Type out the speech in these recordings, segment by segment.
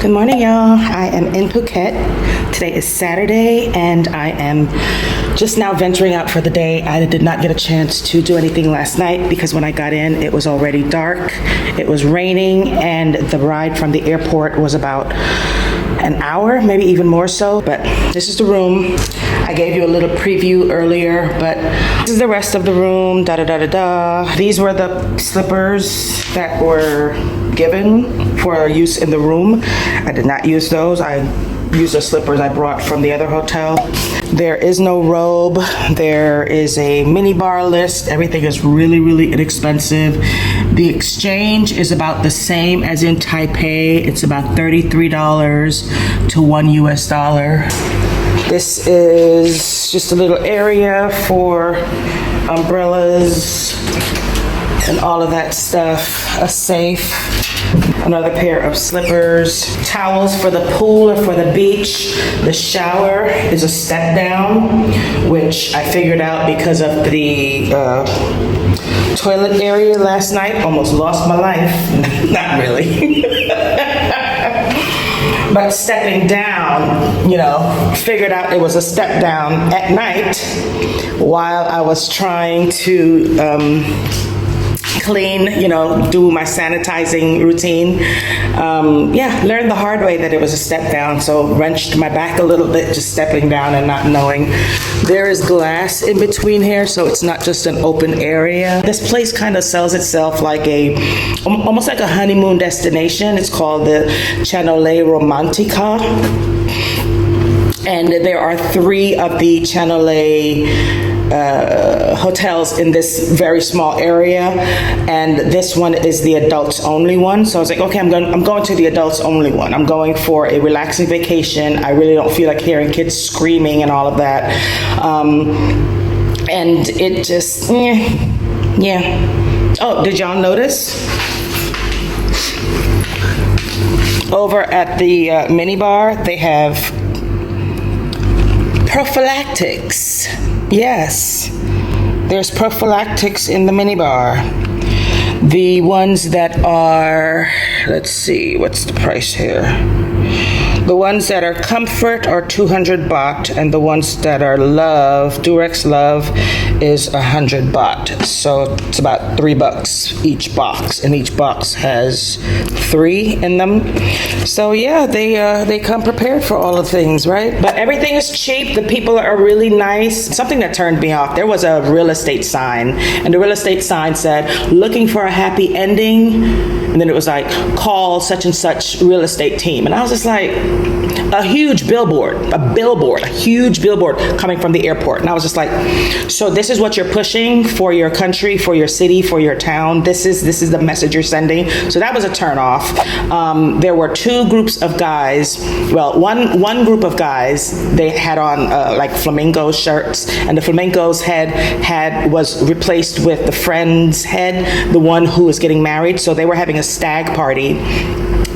Good morning, y'all. I am in Phuket. Today is Saturday, and I am just now venturing out for the day. I did not get a chance to do anything last night because when I got in, it was already dark. It was raining, and the ride from the airport was about an hour, maybe even more so. But this is the room. I gave you a little preview earlier, but this is the rest of the room. These were the slippers that were given for use in the room. I did not use those. I used the slippers I brought from the other hotel. There is no robe. There is a mini bar list. Everything is really, really inexpensive. The exchange is about the same as in Taipei. It's about $33 to $1 US. This is just a little area for umbrellas and all of that stuff. A safe, another pair of slippers, towels for the pool or for the beach. The shower is a step down, which I figured out because of the toilet area last night. Almost lost my life. Not really. But stepping down, figured out it was a step down at night while I was trying to clean, do my sanitizing routine. Learned the hard way that it was a step down, so wrenched my back a little bit just stepping down and not knowing. There is glass in between here, so it's not just an open area. This place kind of sells itself like almost like a honeymoon destination. It's called the Chanole Romantica. And there are 3 of the Chanole hotels in this very small area, and this one is the adults only one. So I was like, okay, I'm going to the adults only one. I'm going for a relaxing vacation. I really don't feel like hearing kids screaming and all of that. And it just, yeah. Oh, did y'all notice? Over at the minibar, they have prophylactics. Yes, there's prophylactics in the minibar. The ones that are, let's see, what's the price here? The ones that are Comfort are 200 baht, and the ones that are Love, Durex Love, is 100 baht. So it's about $3 each box, and each box has 3 in them. So yeah, they come prepared for all the things, right? But everything is cheap. The people are really nice. Something that turned me off, there was a real estate sign, and the real estate sign said, looking for a happy ending, and then it was like, call such and such real estate team. And I was just like, a huge billboard coming from the airport. And I was just like, so this is what you're pushing for your country, for your city, for your town. This is the message you're sending. So that was a turn off. There were 2 groups of guys. Well, one group of guys, they had on like flamingo shirts, and the flamingo's head was replaced with the friend's head, the one who was getting married. So they were having a stag party.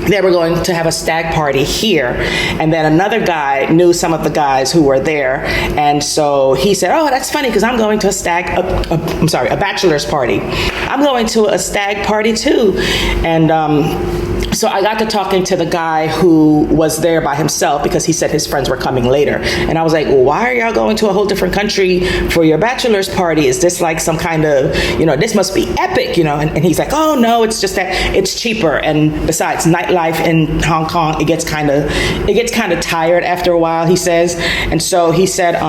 They were going to have a stag party here, and then another guy knew some of the guys who were there, and so he said, oh, that's funny because I'm going to a bachelor's party. I'm going to a stag party too. And so I got to talking to the guy who was there by himself because he said his friends were coming later. And I was like, well, why are y'all going to a whole different country for your bachelor's party? Is this like some kind of, this must be epic, and he's like, oh no, it's just that it's cheaper. And besides, nightlife in Hong Kong, it gets kind of tired after a while, he says. And so he said,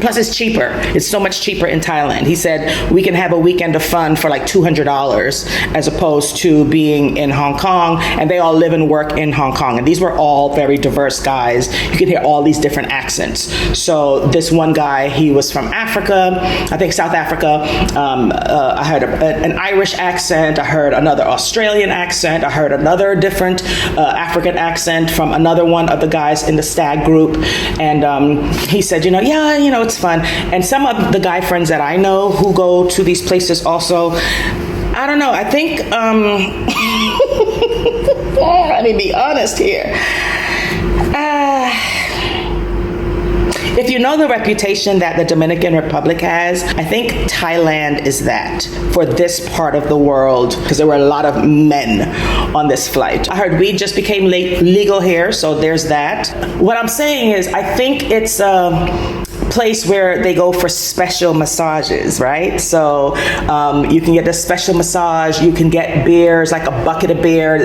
plus it's cheaper. It's so much cheaper in Thailand. He said we can have a weekend of fun for like $200 as opposed to being in Hong Kong, and they all live and work in Hong Kong. And these were all very diverse guys. You could hear all these different accents. So this one guy, he was from Africa, I think South Africa. I heard an Irish accent. I heard another Australian accent. I heard another different African accent from another one of the guys in the stag group. And he said, it's fun. And some of the guy friends that I know who go to these places also, I don't know, I think, let me be honest here. if you know the reputation that the Dominican Republic has, I think Thailand is that for this part of the world, because there were a lot of men on this flight. I heard weed just became legal here, so there's that. What I'm saying is, I think it's a place where they go for special massages, right? So you can get a special massage, you can get beers, like a bucket of beer,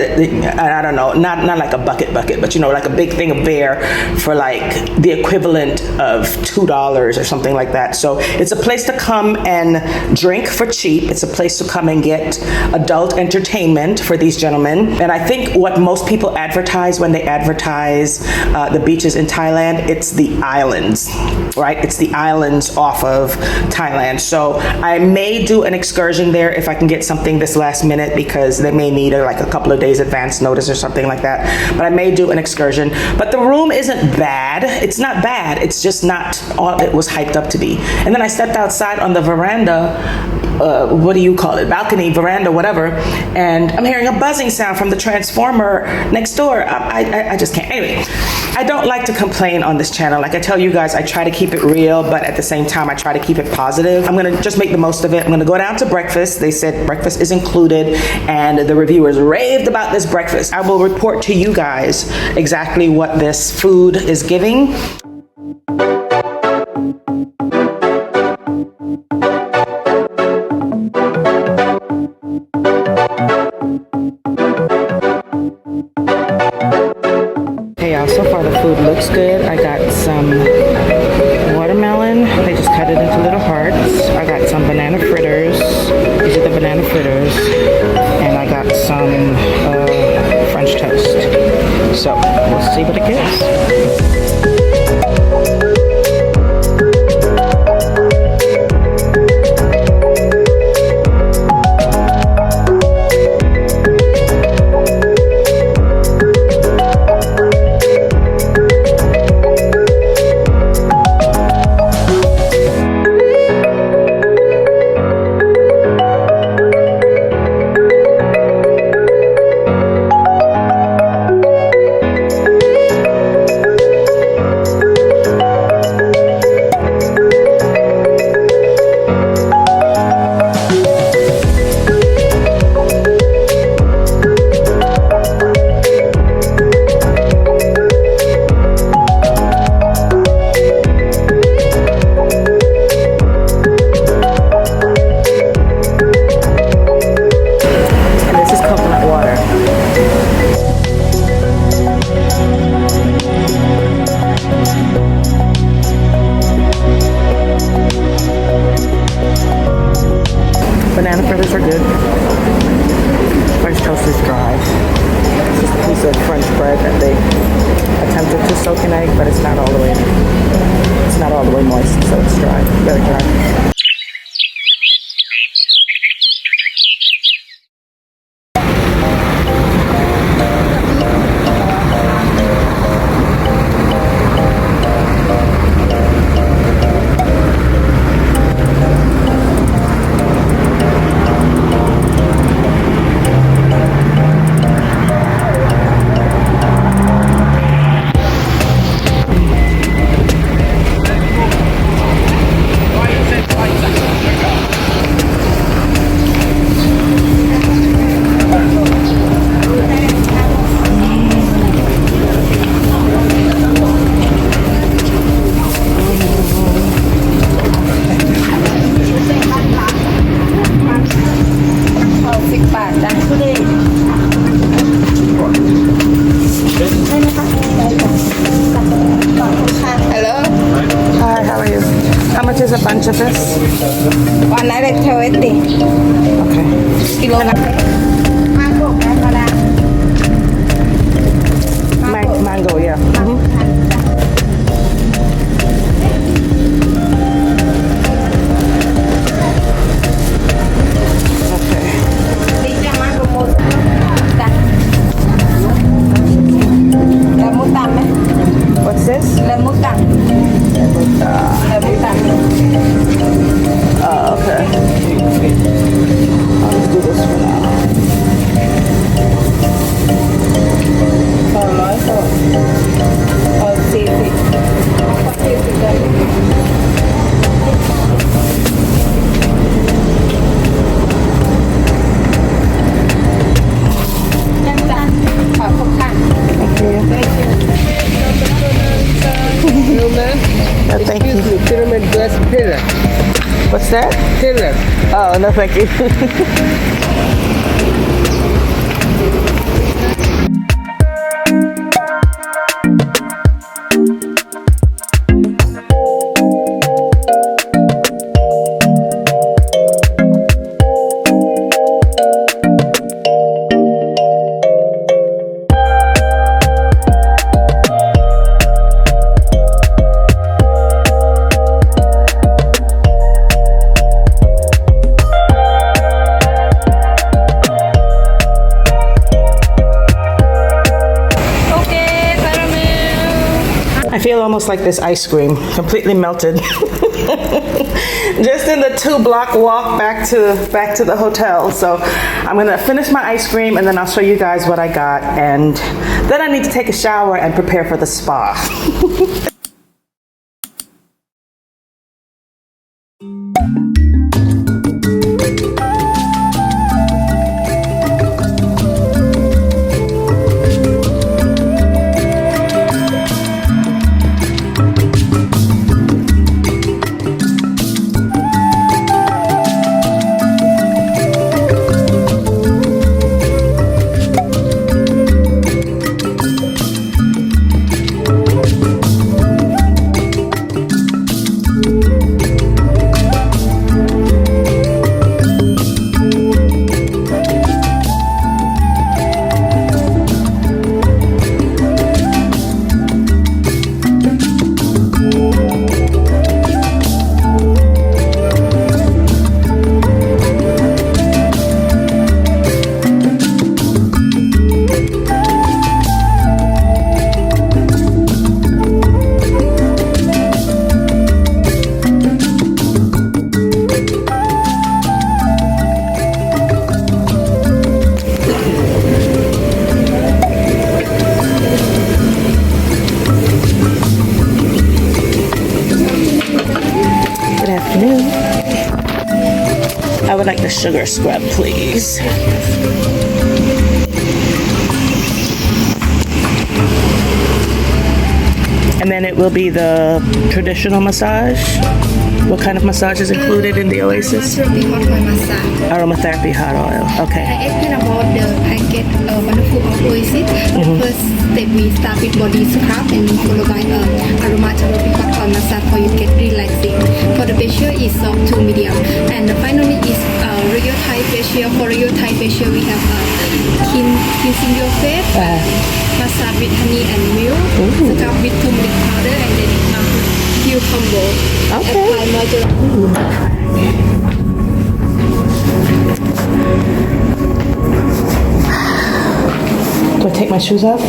I don't know, not like a bucket, but you know, like a big thing of beer for like the equivalent of $2 or something like that. So it's a place to come and drink for cheap. It's a place to come and get adult entertainment for these gentlemen. And I think what most people advertise when they advertise the beaches in Thailand, it's the islands, right? It's the islands off of Thailand. So I may do an excursion there if I can get something this last minute, because they may need like a couple of days advance notice or something like that. But I may do an excursion. But the room isn't bad. It's not bad. It's just not all it was hyped up to be. And then I stepped outside on the veranda, what do you call it? Balcony, veranda, whatever. And I'm hearing a buzzing sound from the transformer next door. I just can't. Anyway, I don't like to complain on this channel. Like I tell you guys, I try to keep it real, but at the same time, I try to keep it positive. I'm gonna just make the most of it. I'm gonna go down to breakfast. They said breakfast is included, and the reviewers raved about this breakfast. I will report to you guys exactly what this food is giving. So far the food looks good. I got some watermelon. They just cut it into little hearts. I got some banana fritters. These are the banana fritters. And I got some French toast. So we'll see what it gives. Banana fritters are good. French toast is dry. It's just a piece of French bread that they attempted to soak in egg, but it's not all the way moist, so it's dry, very dry. much is a bunch of this? 120. Okay. Kilo lang. Mango, yeah. What's this? Lemutan. Oh, okay. I'll just do this for now. Oh, nice. What's that? Taylor. Oh, no, thank you. I feel almost like this ice cream, completely melted. Just in the 2-block walk back to the hotel. So I'm gonna finish my ice cream and then I'll show you guys what I got, and then I need to take a shower and prepare for the spa. I would like the sugar scrub, please. And then it will be the traditional massage. What kind of massage is included in the Oasis? Aromatherapy hot oil massage. Aromatherapy hot oil. Okay. I explain about the packet wonderful of Oasis. First step we start with body scrub and followed by aromatherapy hot oil massage for you get relaxing. For the facial is soft to medium, and finally is Royal Thai facial. For Royal Thai facial we have cleansing your face, massage with honey and milk, scrub with turmeric powder, and then peel combo. Okay. Apply moisturizer. Do I take my shoes off?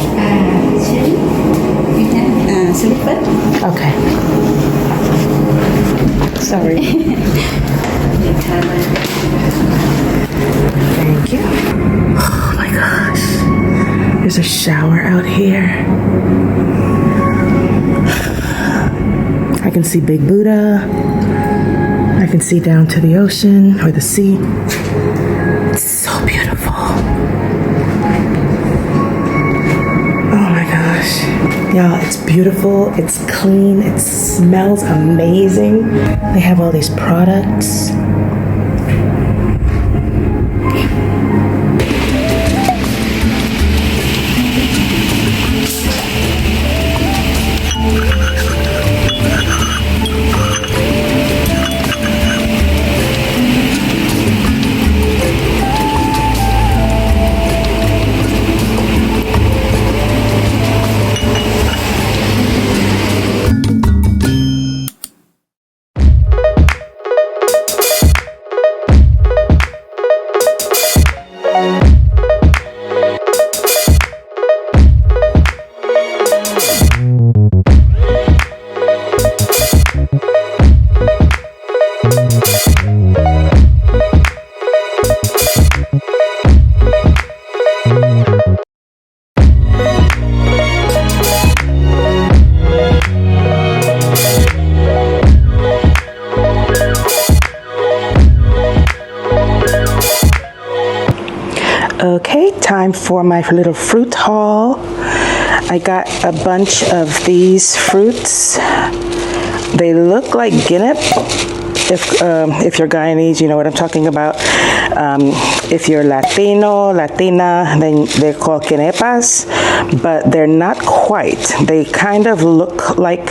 Slipper. Okay. Sorry. Thank you. Oh my gosh. There's a shower out here. I can see Big Buddha. I can see down to the ocean or the sea. It's so beautiful. Oh my gosh. Y'all, it's beautiful. It's clean. It smells amazing. They have all these products. Okay, time for my little fruit haul. I got a bunch of these fruits. They look like guinea If you're Guyanese, you know what I'm talking about. If you're Latino, Latina, then they're called quenepas, but they're not quite. They kind of look like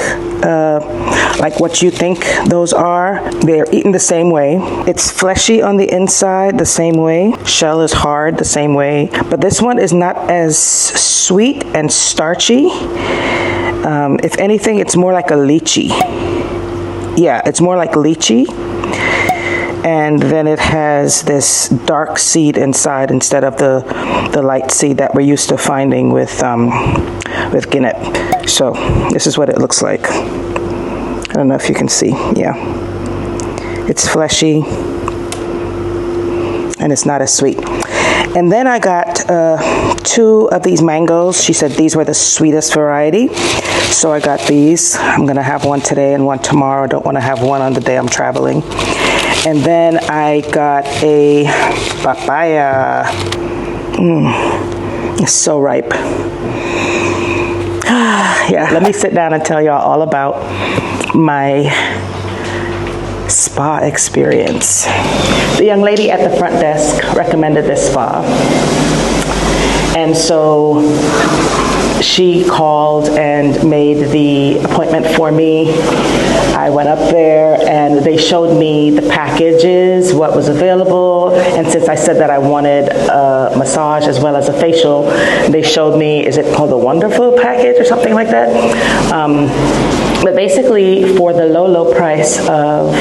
what you think those are. They're eaten the same way. It's fleshy on the inside the same way. Shell is hard the same way. But this one is not as sweet and starchy. If anything, it's more like a lychee. Yeah, it's more like lychee. And then it has this dark seed inside instead of the light seed that we're used to finding with guinep. So this is what it looks like. I don't know if you can see. Yeah, it's fleshy and it's not as sweet. And then I got 2 of these mangoes. She said these were the sweetest variety. So I got these. I'm gonna have one today and one tomorrow. I don't wanna have one on the day I'm traveling. And then I got a papaya. It's so ripe. Yeah, let me sit down and tell y'all all about my spa experience. The young lady at the front desk recommended this spa. And so she called and made the appointment for me. I went up there and they showed me the packages, what was available. And since I said that I wanted a massage as well as a facial, they showed me, is it called the Wonderful package or something like that? But basically for the low price of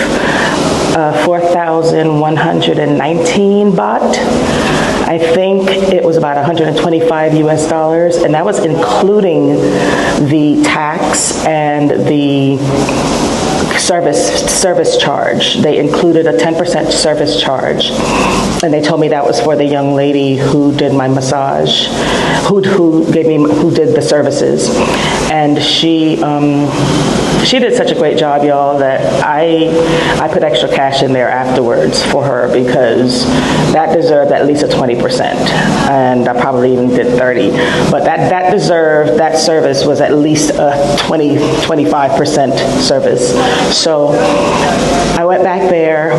4,119 baht, I think it was about 125 US dollars, and that was including the tax and the service charge. They included a 10% service charge, and they told me that was for the young lady who did my massage, who did the services, and she did such a great job, y'all, that I put extra cash in there afterwards for her because that deserved at least a 20%, and I probably even did 30, but that service was at least a 25% service. So I went back there,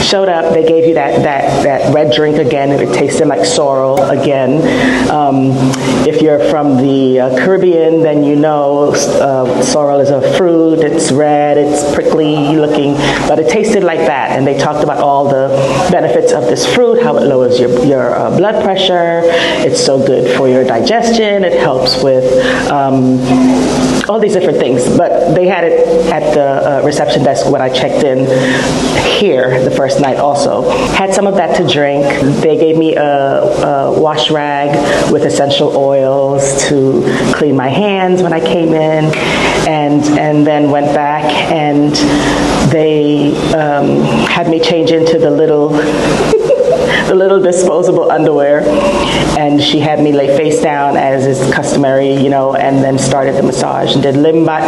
showed up, they gave you that red drink again, and it tasted like sorrel again. If you're from the Caribbean, then you know sorrel is a fruit, it's red, it's prickly looking, but it tasted like that, and they talked about all the benefits of this fruit, how it lowers your blood pressure, it's so good for your digestion, it helps with all these different things, but they had it at the reception desk when I checked in here the first night also. Had some of that to drink. They gave me a wash rag with essential oils to clean my hands when I came in, and then went back and they had me change into the little the little disposable underwear, and she had me lay face down as is customary, and then started the massage and did limb by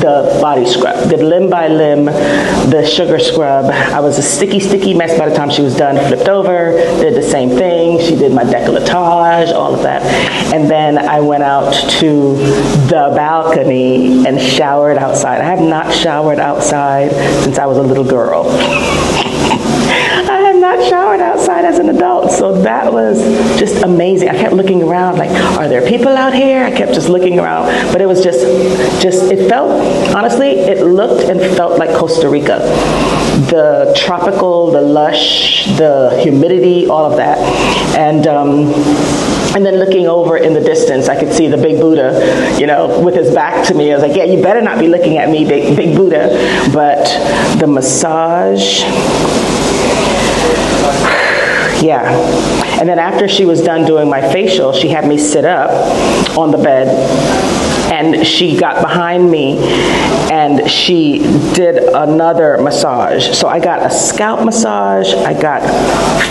the body scrub, did limb by limb, the sugar scrub. I was a sticky mess by the time she was done, flipped over, did the same thing. She did my décolletage, all of that. And then I went out to the balcony and showered outside. I have not showered outside since I was a little girl. I have not showered outside as an adult, so that was just amazing. I kept looking around like, are there people out here? I kept just looking around, but it was just it felt, honestly, it looked and felt like Costa Rica. The tropical, the lush, the humidity, all of that. And then looking over in the distance, I could see the big Buddha, with his back to me. I was like, yeah, you better not be looking at me, big Buddha. But the massage, yeah. And then after she was done doing my facial, she had me sit up on the bed, and she got behind me and she did another massage. So I got a scalp massage, I got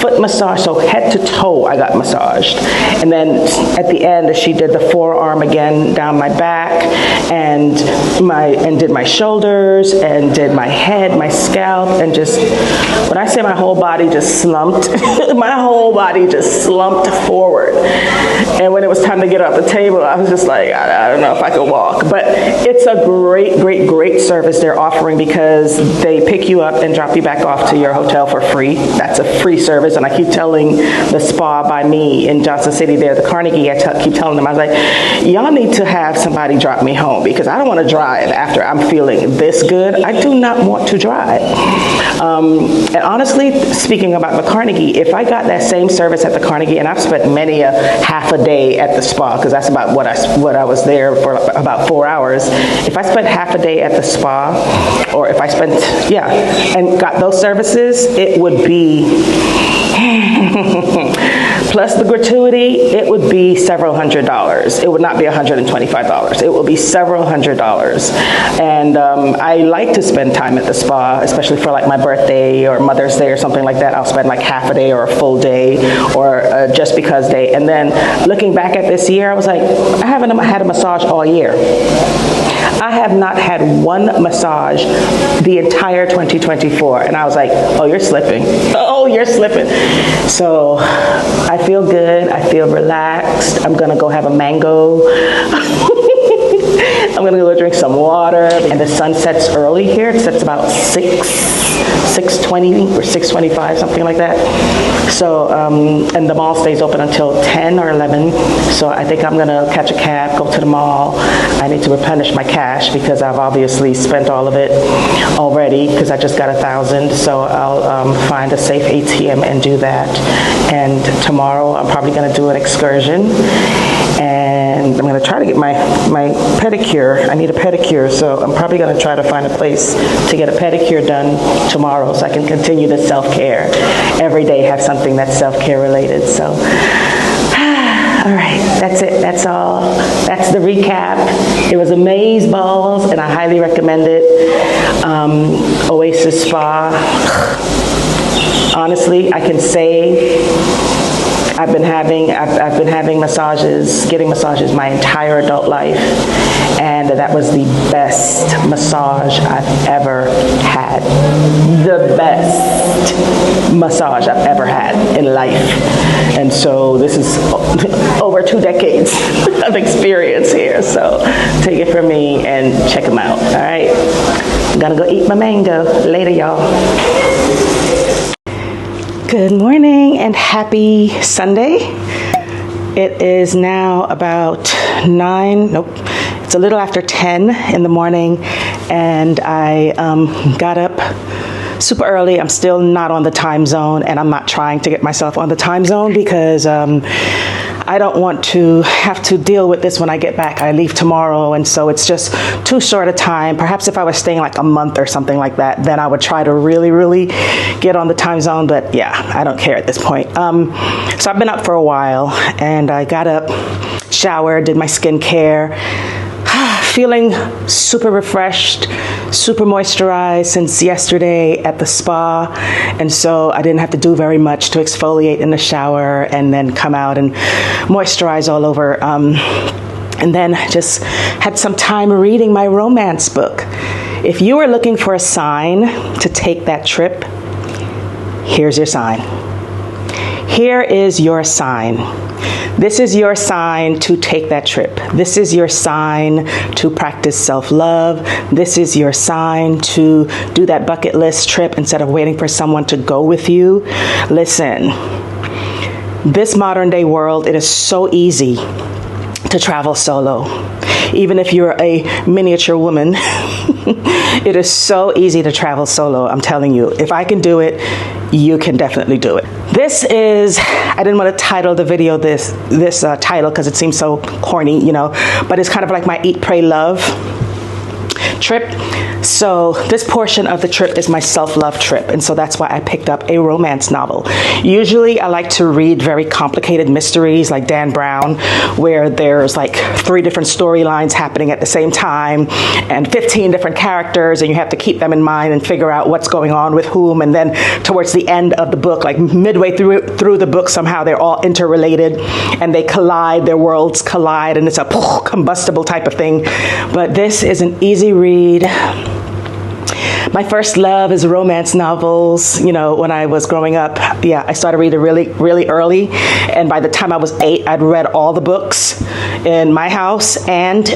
foot massage, so head to toe I got massaged. And then at the end, she did the forearm again down my back, and did my shoulders, and did my head, my scalp, and just, when I say my whole body just slumped, my whole body just slumped forward. And when it was time to get off the table, I was just like, I don't know if I could still walk. But it's a great service they're offering because they pick you up and drop you back off to your hotel for free. That's a free service. And I keep telling the spa by me in Johnson City there, the Carnegie, keep telling them, I was like, y'all need to have somebody drop me home because I don't want to drive after I'm feeling this good. I do not want to drive. And honestly, speaking about the Carnegie, if I got that same service at the Carnegie, and I've spent many a half a day at the spa, because that's about what I was there for, about 4 hours. If I spent half a day at the spa, or if I spent, and got those services, it would be, plus the gratuity, it would be several $100s. It would not be $125. It will be several $100s. And I like to spend time at the spa, especially for like my birthday or Mother's Day or something like that. I'll spend like half a day or a full day or just because day. And then looking back at this year, I was like, I haven't had a massage all year. I have not had one massage the entire 2024. And I was like, oh, you're slipping. Oh, you're slipping. So I feel good. I feel relaxed. I'm going to go have a mango. I'm going to go drink some water. And the sun sets early here. It sets about 6:20 or 6:25, something like that. So, and the mall stays open until 10 or 11. So I think I'm going to catch a cab, go to the mall. I need to replenish my cash because I've obviously spent all of it already because I just got 1,000. So I'll find a safe ATM and do that. And tomorrow I'm probably going to do an excursion. And I'm going to try to get my pedicure. I need a pedicure, so I'm probably going to try to find a place to get a pedicure done tomorrow so I can continue the self-care. Every day have something that's self-care related. So, all right, that's it. That's all. That's the recap. It was amaze balls, and I highly recommend it. Oasis Spa. Honestly, I can say I've been having massages, getting massages my entire adult life, and that was the best massage I've ever had. The best massage I've ever had in life. And so this is over 2 decades of experience here. So take it from me and check them out. All right. I'm gonna go eat my mango. Later, y'all. Good morning and happy Sunday. It is now about it's a little after 10 in the morning, and I got up super early. I'm still not on the time zone, and I'm not trying to get myself on the time zone because I don't want to have to deal with this when I get back. I leave tomorrow, and so it's just too short a time. Perhaps if I was staying like a month or something like that, then I would try to really get on the time zone, but yeah, I don't care at this point. So I've been up for a while, and I got up, showered, did my skincare, feeling super refreshed, super moisturized since yesterday at the spa. And so I didn't have to do very much to exfoliate in the shower and then come out and moisturize all over. And then just had some time reading my romance book. If you are looking for a sign to take that trip, here's your sign. Here is your sign. This is your sign to take that trip. This is your sign to practice self-love. This is your sign to do that bucket list trip instead of waiting for someone to go with you. Listen, this modern day world, it is so easy to travel solo. Even if you're a miniature woman, it is so easy to travel solo. I'm telling you, if I can do it, you can definitely do it. This is, I didn't want to title the video this title because it seems so corny, but it's kind of like my Eat, Pray, Love trip. So this portion of the trip is my self-love trip, and so that's why I picked up a romance novel. Usually I like to read very complicated mysteries like Dan Brown, where there's like 3 different storylines happening at the same time and 15 different characters, and you have to keep them in mind and figure out what's going on with whom, and then towards the end of the book, like midway through the book, somehow they're all interrelated and they collide, their worlds collide, and it's a combustible type of thing. But this is an easy read. My first love is romance novels. You know, when I was growing up, yeah, I started reading really, really early. And by the time I was 8, I'd read all the books in my house and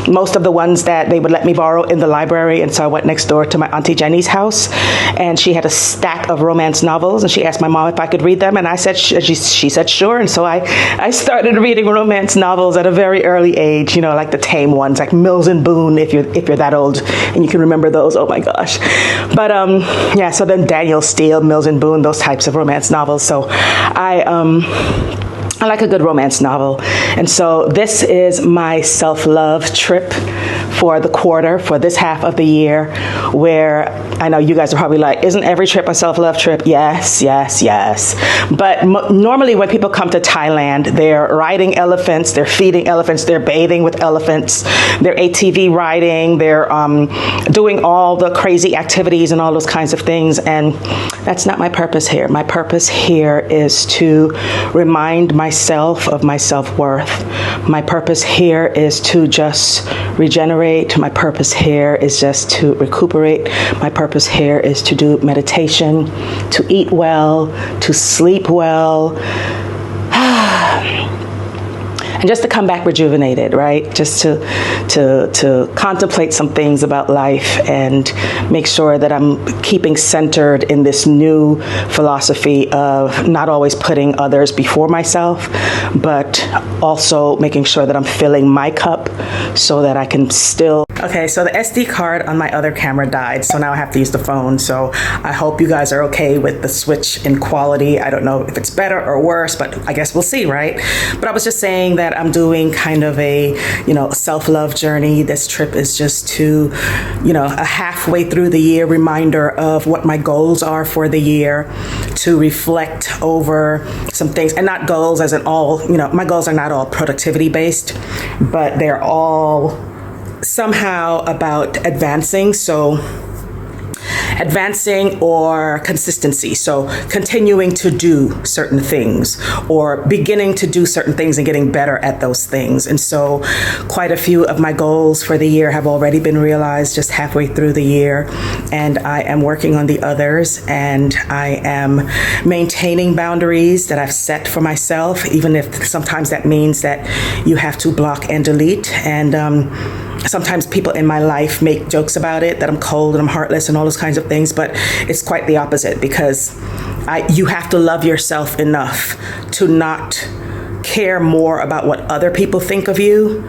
most of the ones that they would let me borrow in the library. And so I went next door to my Auntie Jenny's house, and she had a stack of romance novels, and she asked my mom if I could read them, and I said, she said sure. And so I started reading romance novels at a very early age, you know, like the tame ones, like Mills and Boone, if you're that old and you can remember those. Oh my gosh. But yeah, so then Daniel Steele, Mills and Boone, those types of romance novels. So I like a good romance novel. And so this is my self-love trip for the quarter, for this half of the year, where I know you guys are probably like, isn't every trip a self-love trip? Yes, yes, yes. But normally when people come to Thailand, they're riding elephants, they're feeding elephants, they're bathing with elephants, they're ATV riding, they're doing all the crazy activities and all those kinds of things. And that's not my purpose here. My purpose here is to remind myself of my self-worth. My purpose here is to just regenerate. My purpose here is just to recuperate. My purpose here is to do meditation, to eat well, to sleep well, and just to come back rejuvenated, right? Just to contemplate some things about life and make sure that I'm keeping centered in this new philosophy of not always putting others before myself, but also making sure that I'm filling my cup so that I can still... Okay, so the SD card on my other camera died, so now I have to use the phone. So I hope you guys are okay with the switch in quality. I don't know if it's better or worse, but I guess we'll see, right? But I was just saying that I'm doing kind of a, you know, self-love journey. This trip is just to, you know, a halfway through the year reminder of what my goals are for the year, to reflect over some things, and not goals as in all, you know, my goals are not all productivity based, but they're all somehow about advancing. So advancing or consistency. So continuing to do certain things or beginning to do certain things and getting better at those things. And so quite a few of my goals for the year have already been realized just halfway through the year. And I am working on the others, and I am maintaining boundaries that I've set for myself, even if sometimes that means that you have to block and delete. And sometimes people in my life make jokes about it, that I'm cold and I'm heartless and all those kinds of things, but it's quite the opposite, because you have to love yourself enough to not care more about what other people think of you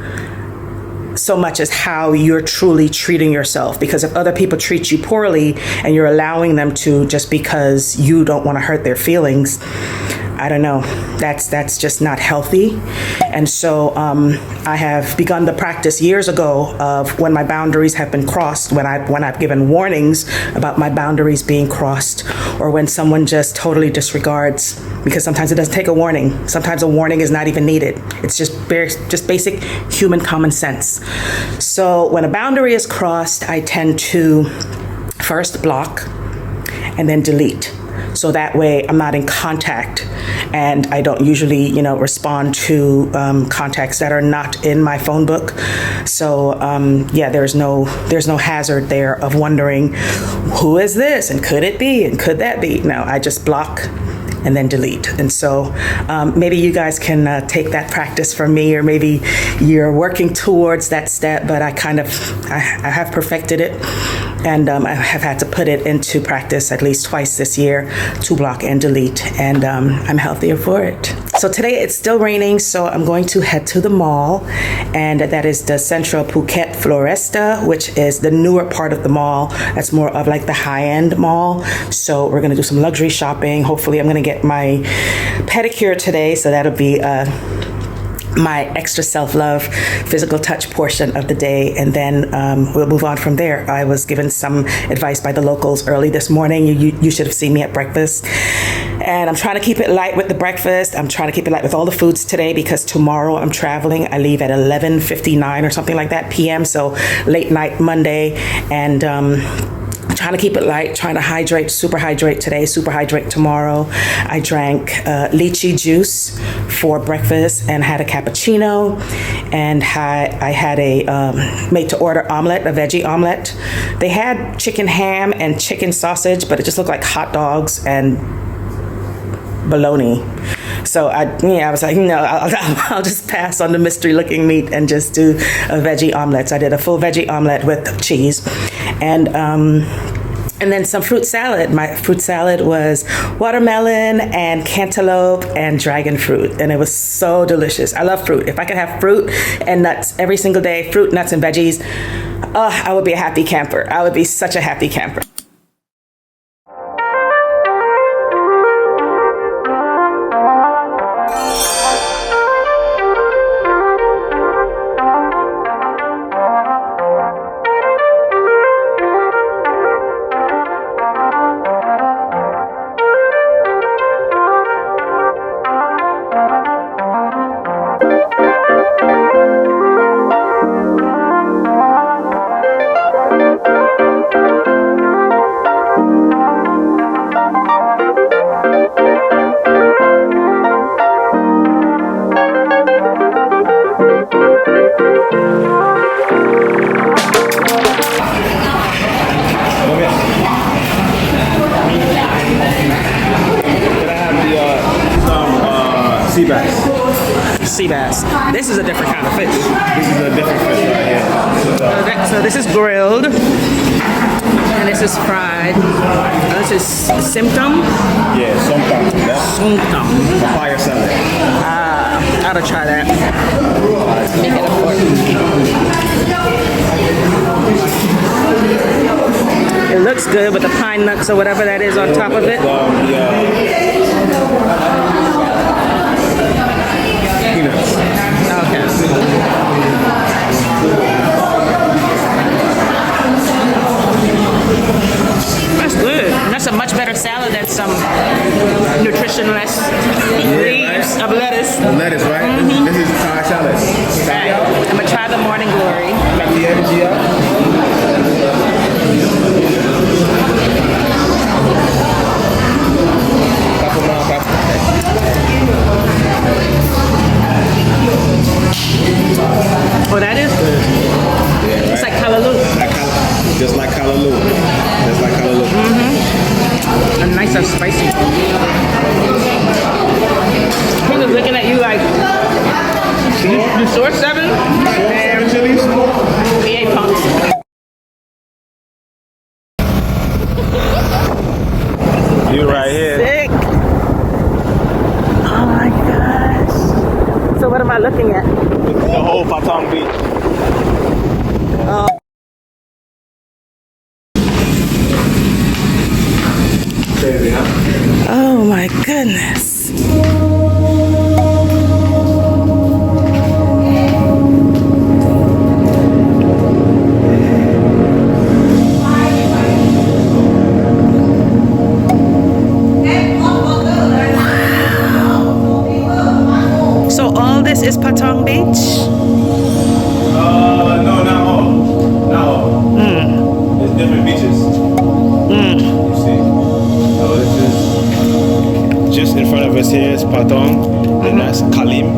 so much as how you're truly treating yourself. Because if other people treat you poorly and you're allowing them to just because you don't want to hurt their feelings, I don't know, that's just not healthy. And so I have begun the practice years ago of when my boundaries have been crossed, when I've given warnings about my boundaries being crossed, or when someone just totally disregards, because sometimes it doesn't take a warning. Sometimes a warning is not even needed. It's just basic human common sense. So when a boundary is crossed, I tend to first block and then delete. So that way I'm not in contact, and I don't usually, respond to contacts that are not in my phone book. So there's no hazard there of wondering, who is this, and could it be, and could that be? No, I just block and then delete. And so maybe you guys can take that practice from me, or maybe you're working towards that step, but I have perfected it, and I have had to put it into practice at least twice this year, to block and delete, and I'm healthier for it. So today it's still raining, so I'm going to head to the mall, and that is the Central Phuket Floresta, which is the newer part of the mall. That's more of like the high-end mall. So we're gonna do some luxury shopping. Hopefully I'm gonna get my pedicure today, so that'll be my extra self-love physical touch portion of the day, and then we'll move on from there. I was given some advice by the locals early this morning. You should have seen me at breakfast, and I'm trying to keep it light with the breakfast. I'm trying to keep it light with all the foods today, because tomorrow I'm traveling. I leave at 11:59 or something like that p.m. So late night Monday, and trying to keep it light, trying to hydrate, super hydrate today, super hydrate tomorrow. I drank lychee juice for breakfast and had a cappuccino, and I had a made-to-order omelet, a veggie omelet. They had chicken ham and chicken sausage, but it just looked like hot dogs and bologna. So I was like, no, I'll just pass on the mystery-looking meat and just do a veggie omelet. So I did a full veggie omelet with cheese, and then some fruit salad. My fruit salad was watermelon and cantaloupe and dragon fruit, and it was so delicious. I love fruit. If I could have fruit and nuts every single day, fruit, nuts, and veggies, I would be a happy camper. I would be such a happy camper. Sea bass. This is a different kind of fish. This is a different fish right here. So this is grilled, and this is fried. This is symptom. Yeah, somtam. That's Symptom. papaya salad. I ought to try that. Make it a fork. It looks good with the pine nuts or whatever that is on top of it. Peanuts. Okay. That's good. That's a much better salad than some nutritionless leaves of lettuce. Lettuce, right? Mm-hmm. This is Thai salad. Right. I'm gonna try the morning glory. Got the energy up. Oh, that is good. Yeah, right? It's like kalaloo. Just like kalaloo. Just like kalaloo. Mm-hmm. And nice and spicy. He was looking at you like, you sore 7? And chilies? we ate punks. You right here. Sick. Oh my gosh. So what am I looking at? The whole Patong Beach. Oh. Crazy, huh? Oh my goodness. So all this is Patong Beach? No, not all. Not all. There's different beaches. You see. So this is just in front of us here is Patong, and that's Kalim.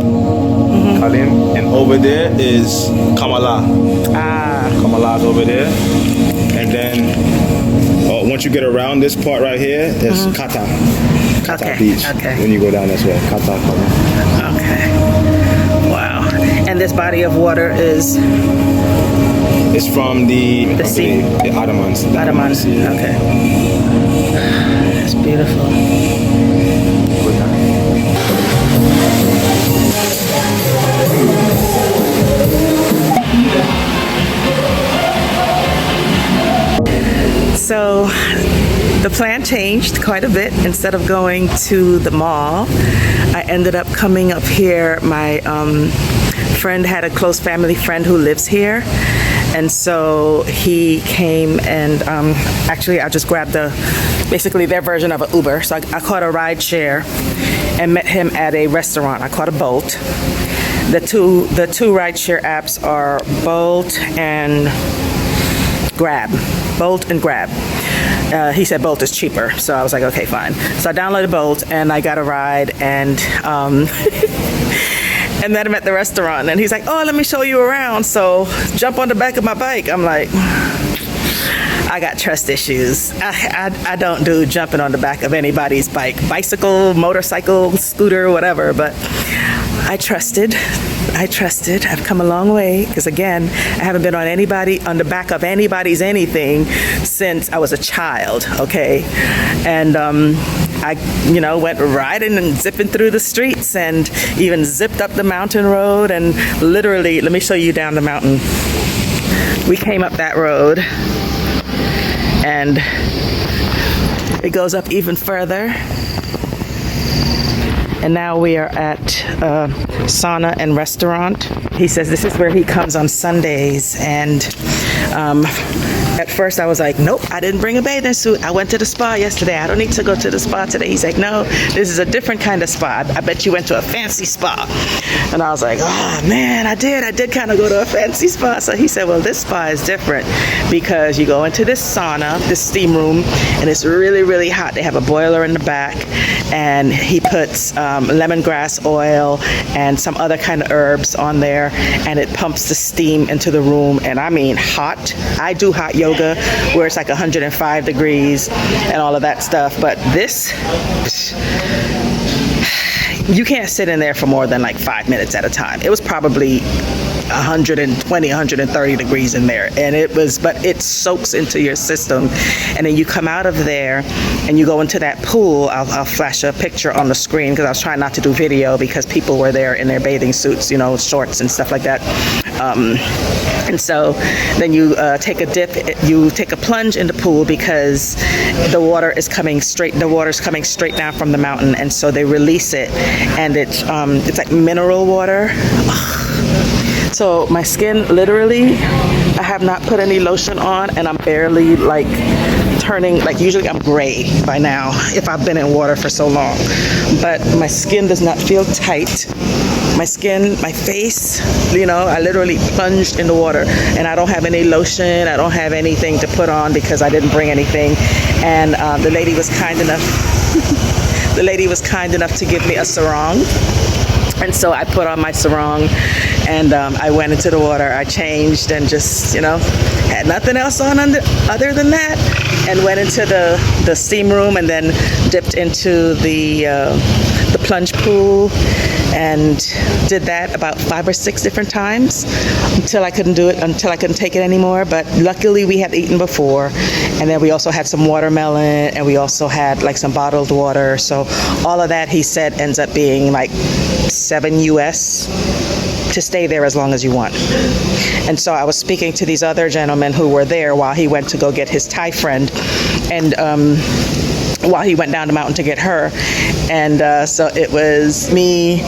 Kalim. And over there is Kamala. Kamala's over there. And then once you get around this part right here, there's Kata. Kata Beach. Okay. When you go down this way, Kata. Okay. Wow. And this body of water is It's from the sea? The Ottomans. Ottomans. Okay. It's beautiful. So the plan changed quite a bit. Instead of going to the mall, I ended up coming up here. My friend had a close family friend who lives here, and so he came and actually I just grabbed basically their version of an Uber. So I caught a ride share and met him at a restaurant. I caught a Bolt. The two ride share apps are Bolt and Grab. Bolt and Grab. he said Bolt is cheaper. So I was like, okay, fine. So I downloaded Bolt and I got a ride, and and then I'm at the restaurant and he's like, oh, let me show you around. So jump on the back of my bike. I'm like, I got trust issues. I don't do jumping on the back of anybody's bike, bicycle, motorcycle, scooter, whatever. But I trusted. I've come a long way, because again, I haven't been on the back of anybody's anything since I was a child. Okay, and I, went riding and zipping through the streets, and even zipped up the mountain road. And literally, let me show you down the mountain. We came up that road, and it goes up even further. And now we are at Sauna and Restaurant. He says this is where he comes on Sundays. And at first I was like, nope, I didn't bring a bathing suit. I went to the spa yesterday. I don't need to go to the spa today. He's like, no, this is a different kind of spa. I bet you went to a fancy spa. And I was like, oh man, I did kind of go to a fancy spa. So he said, well, this spa is different because you go into this sauna, this steam room, and it's really, really hot. They have a boiler in the back, and he puts lemongrass oil and some other kind of herbs on there, and it pumps the steam into the room. And I mean hot. I do hot yoga where it's like 105 degrees and all of that stuff, but this, you can't sit in there for more than like 5 minutes at a time. It was probably 120, 130 degrees in there, and but it soaks into your system. And then you come out of there and you go into that pool. I'll flash a picture on the screen because I was trying not to do video because people were there in their bathing suits, shorts and stuff like that. And so then you take a dip, you take a plunge in the pool because the water's coming straight down from the mountain, and so they release it, and it's like mineral water. So my skin, literally, I have not put any lotion on, and I'm barely like turning, like usually I'm gray by now if I've been in water for so long, but my skin does not feel tight. My skin, my face, I literally plunged in the water, and I don't have any lotion. I don't have anything to put on because I didn't bring anything. And the lady was kind enough. The lady was kind enough to give me a sarong, and so I put on my sarong, and I went into the water. I changed and just, had nothing else on other than that, and went into the steam room, and then dipped into the plunge pool, and did that about 5 or 6 different times until I couldn't take it anymore. But luckily we had eaten before, and then we also had some watermelon, and we also had like some bottled water. So all of that, he said, ends up being like $7 US to stay there as long as you want. And so I was speaking to these other gentlemen who were there while he went to go get his Thai friend, and while he went down the mountain to get her. And so it was me,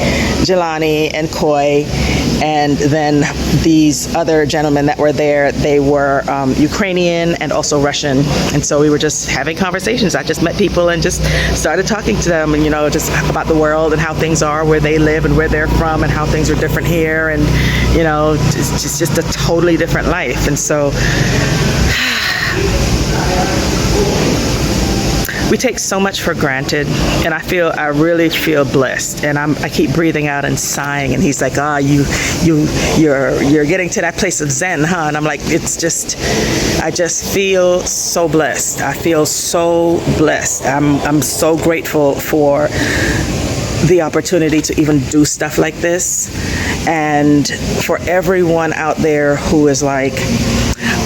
Jelani, and Koi, and then these other gentlemen that were there. They were Ukrainian and also Russian, and so we were just having conversations. I just met people and just started talking to them, and just about the world and how things are where they live and where they're from and how things are different here, and it's just a totally different life. And so we take so much for granted, and I really feel blessed, and I keep breathing out and sighing. And he's like, you're getting to that place of Zen, huh? And I'm like, I just feel so blessed. I feel so blessed. I'm so grateful for the opportunity to even do stuff like this, and for everyone out there who is like,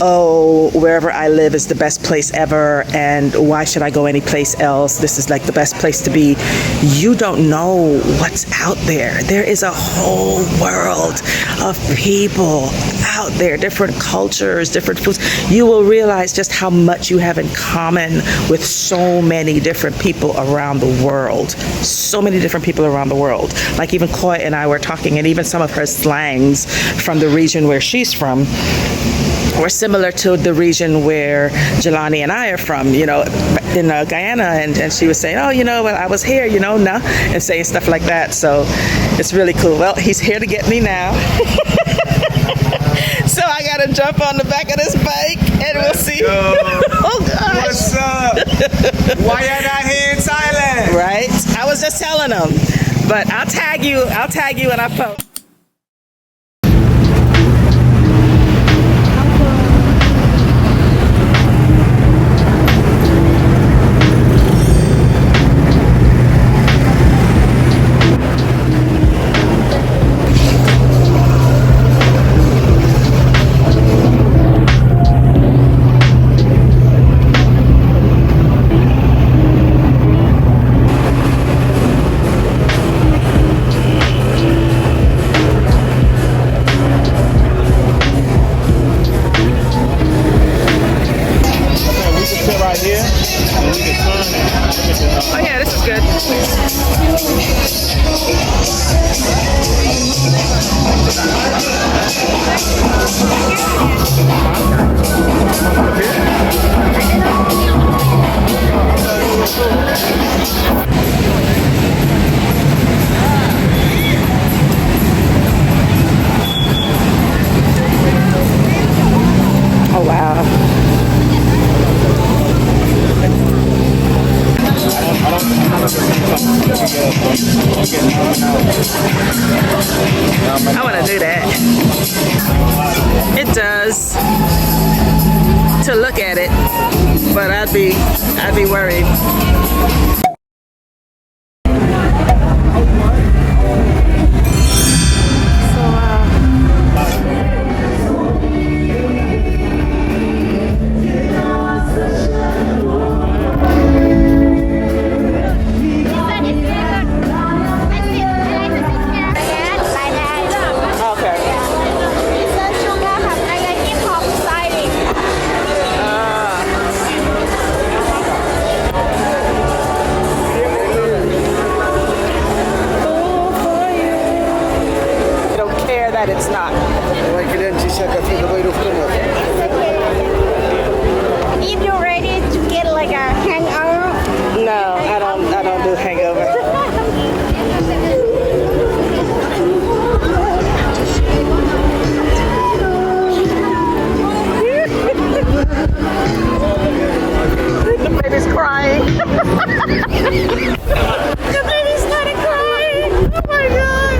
oh, wherever I live is the best place ever, and why should I go anyplace else? This is like the best place to be. You don't know what's out there. There is a whole world of people out there, different cultures, different foods. You will realize just how much you have in common with so many different people around the world. So many different people around the world. Like even Koi and I were talking, and even some of her slangs from the region where she's from were similar to the region where Jelani and I are from, in Guyana, and she was saying, oh, well, I was here, nah, and saying stuff like that. So it's really cool. Well, he's here to get me now. So I gotta jump on the back of this bike and we'll see. Go. Oh gosh. What's up? Why y'all not here in Thailand? Right? I was just telling them. But I'll tag you when I post. Oh yeah, this is good. Oh wow. I want to do that. It does to look at it, but I'd be worried. That it's not. If you're ready to get like a hangover, No, I don't do hangover. The baby's crying. The baby started crying. Oh my god.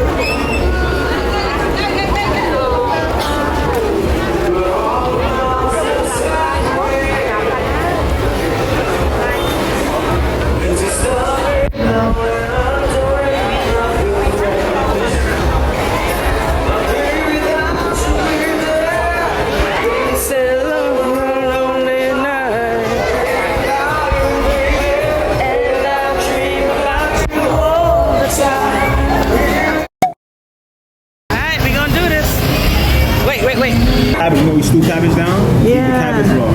Cabbage, you know we stew cabbage down? Yeah. Keep the cabbage raw.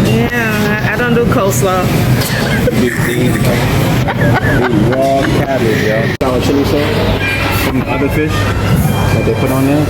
Yeah, I don't do coleslaw. Raw cabbage, yo. Sour chili sauce from the other fish that they put on there.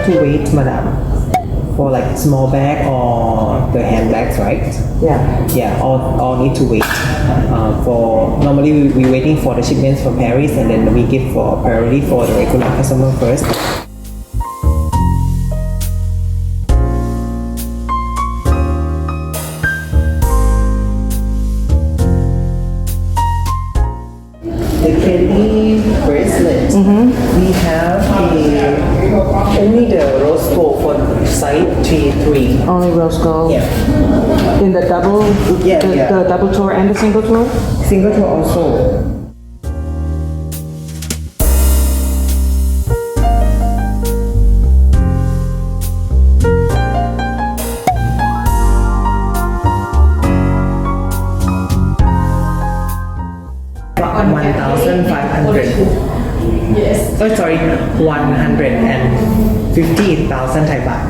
to wait, madam, for like small bag or the handbags, right? Yeah, all need to wait. For normally we waiting for the shipments from Paris, and then we give for priority for the regular customer first. The Kelly bracelet. We have only the rose gold for size 3. Only rose gold. Yeah. In the double, Yeah, yeah. the double tour and the single tour. Single tour also. $1,500. Yes. Oh, sorry, 150,000 Thai baht.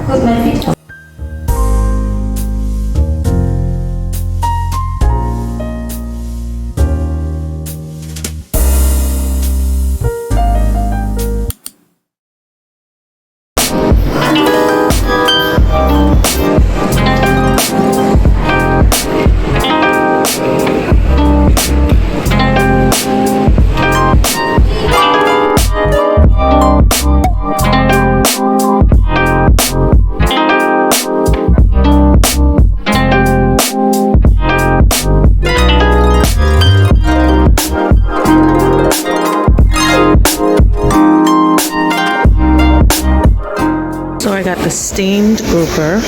So I got the steamed grouper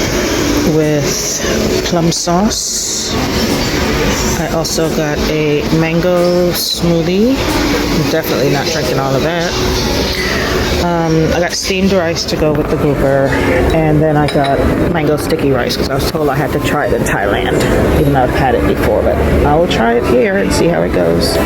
with plum sauce. I also got a mango smoothie. I'm definitely not drinking all of that. I got steamed rice to go with the grouper, and then I got mango sticky rice because I was told I had to try it in Thailand, even though I've had it before, but I will try it here and see how it goes.